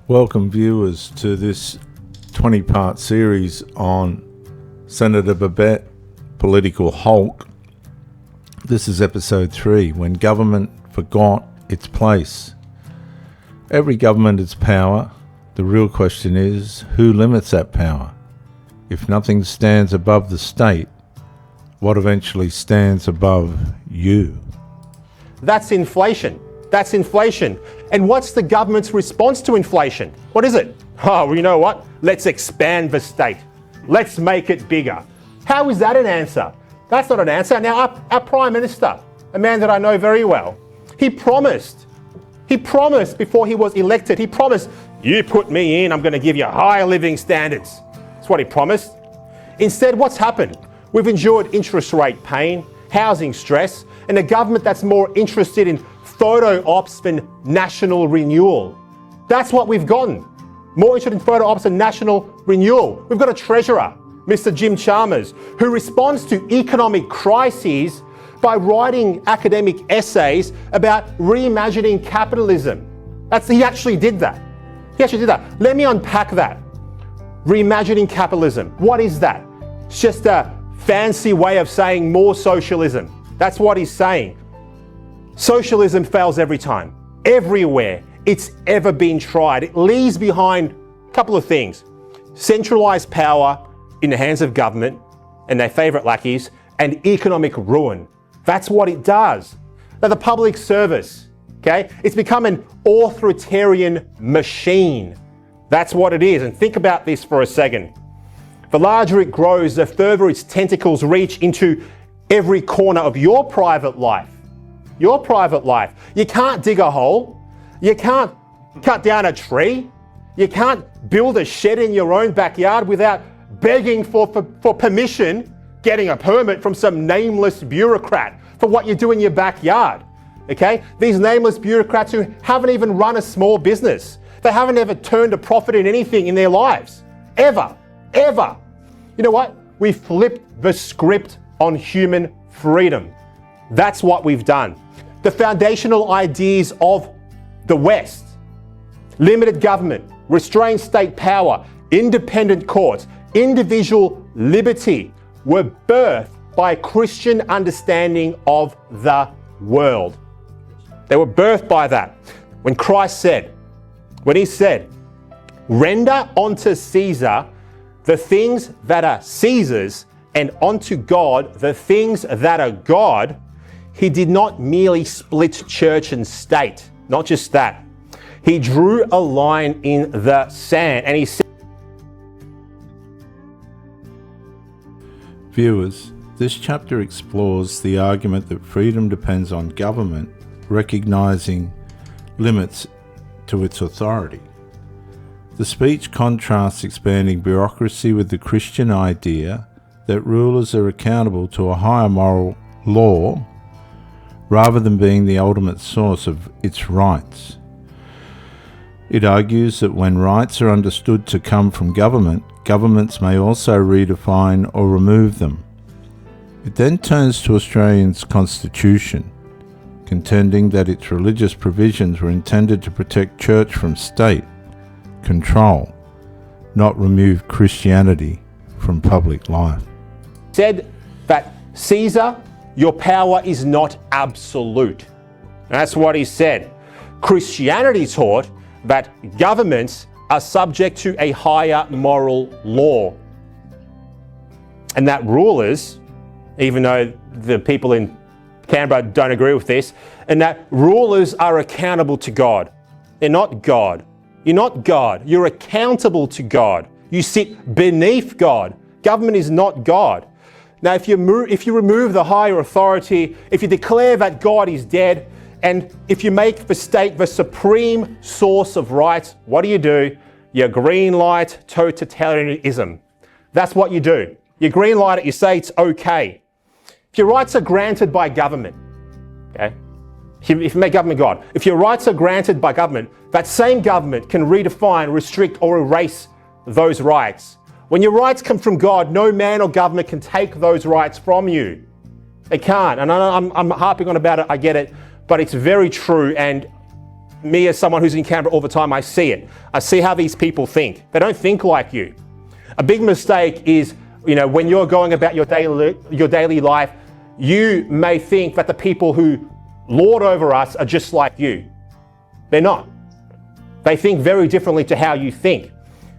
Welcome viewers to this 20-part series on Senator Babet, Political Hulk. This is episode 3, When Government Forgot Its Place. Every government has power. The real question is, who limits that power? If nothing stands above the state, what eventually stands above you? That's inflation. That's inflation. And what's the government's response to inflation? What is it? Oh, well, you know what? Let's expand the state. Let's make it bigger. How is that an answer? That's not an answer. Now, our Prime Minister, a man that I know very well, he promised before he was elected, he promised, you put me in, I'm going to give you higher living standards. That's what he promised. Instead, what's happened? We've endured interest rate pain, housing stress, and a government that's more interested in photo ops than national renewal. That's what we've gotten. More interested in photo ops than national renewal. We've got a treasurer, Mr. Jim Chalmers, who responds to economic crises by writing academic essays about reimagining capitalism. He actually did that. Let me unpack that. Reimagining capitalism. What is that? It's just a fancy way of saying more socialism. That's what he's saying. Socialism fails every time, everywhere it's ever been tried. It leaves behind a couple of things. Centralized power in the hands of government and their favorite lackeys, and economic ruin. That's what it does. Now, the public service, okay, it's become an authoritarian machine. That's what it is. And think about this for a second. The larger it grows, the further its tentacles reach into every corner of your private life. Your private life. You can't dig a hole. You can't cut down a tree. You can't build a shed in your own backyard without begging for permission, getting a permit from some nameless bureaucrat for what you do in your backyard. Okay? These nameless bureaucrats who haven't even run a small business. They haven't ever turned a profit in anything in their lives. Ever. You know what? We flipped the script on human freedom. That's what we've done. The foundational ideas of the West, limited government, restrained state power, independent courts, individual liberty, were birthed by a Christian understanding of the world. They were birthed by that. When he said, render unto Caesar the things that are Caesar's, and unto God the things that are God, he did not merely split church and state. Not just that. He drew a line in the sand and he said, Viewers, this chapter explores the argument that freedom depends on government recognizing limits to its authority. The speech contrasts expanding bureaucracy with the Christian idea that rulers are accountable to a higher moral law rather than being the ultimate source of its rights. It argues that when rights are understood to come from government, governments may also redefine or remove them. It then turns to Australia's constitution, contending that its religious provisions were intended to protect church from state control, not remove Christianity from public life. Said that Caesar, your power is not absolute. That's what he said. Christianity taught that governments are subject to a higher moral law. And that rulers, even though the people in Canberra don't agree with this, and that rulers are accountable to God. They're not God. You're not God. You're accountable to God. You sit beneath God. Government is not God. Now, if you remove the higher authority, if you declare that God is dead, and if you make the state the supreme source of rights, what do? You green light totalitarianism. That's what you do. You green light it, you say it's okay. If your rights are granted by government, okay? If you make government God, if your rights are granted by government, that same government can redefine, restrict, or erase those rights. When your rights come from God, no man or government can take those rights from you. They can't. And I'm harping on about it, I get it, but it's very true. And me as someone who's in Canberra all the time, I see it. I see how these people think. They don't think like you. A big mistake is, when you're going about your daily life, you may think that the people who lord over us are just like you. They're not. They think very differently to how you think.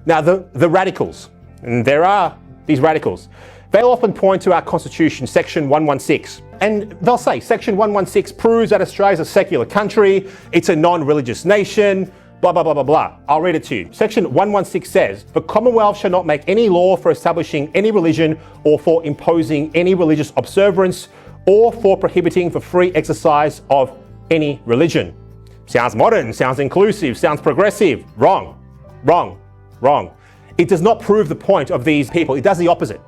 Now, the radicals, and there are these radicals, they'll often point to our Constitution, Section 116, and they'll say Section 116 proves that Australia is a secular country, it's a non-religious nation, blah, blah, blah, blah, blah. I'll read it to you. Section 116 says, the Commonwealth shall not make any law for establishing any religion or for imposing any religious observance or for prohibiting the free exercise of any religion. Sounds modern, sounds inclusive, sounds progressive. Wrong, wrong, wrong. It does not prove the point of these people. It does the opposite.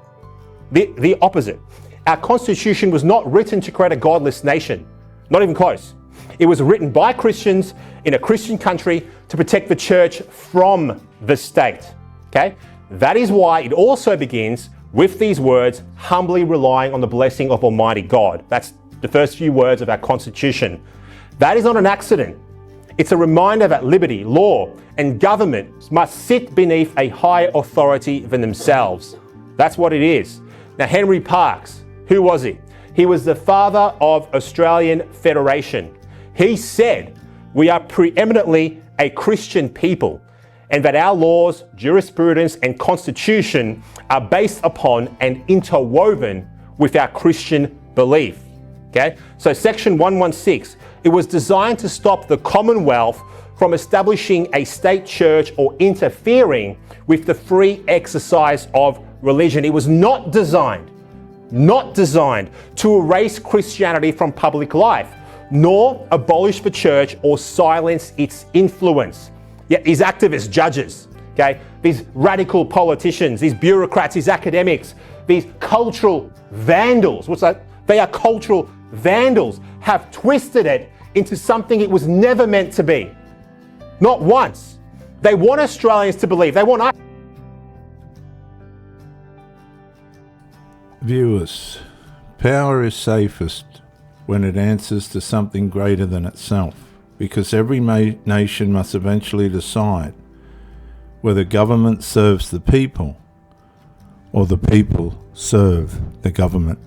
The opposite. Our Constitution was not written to create a godless nation. Not even close. It was written by Christians in a Christian country to protect the church from the state. Okay? That is why it also begins with these words, humbly relying on the blessing of Almighty God. That's the first few words of our Constitution. That is not an accident. It's a reminder that liberty, law, and government must sit beneath a higher authority than themselves. That's what it is. Now, Henry Parkes, who was he? He was the father of Australian Federation. He said, we are preeminently a Christian people, and that our laws, jurisprudence, and constitution are based upon and interwoven with our Christian belief. Okay? So Section 116, it was designed to stop the Commonwealth from establishing a state church or interfering with the free exercise of religion. It was not designed to erase Christianity from public life, nor abolish the church or silence its influence. Yet these activist judges, okay, these radical politicians, these bureaucrats, these academics, these cultural vandals, they are cultural vandals, have twisted it into something it was never meant to be. Not once. They want Australians to believe. They want us. Viewers, power is safest when it answers to something greater than itself, because every nation must eventually decide whether government serves the people or the people serve the government.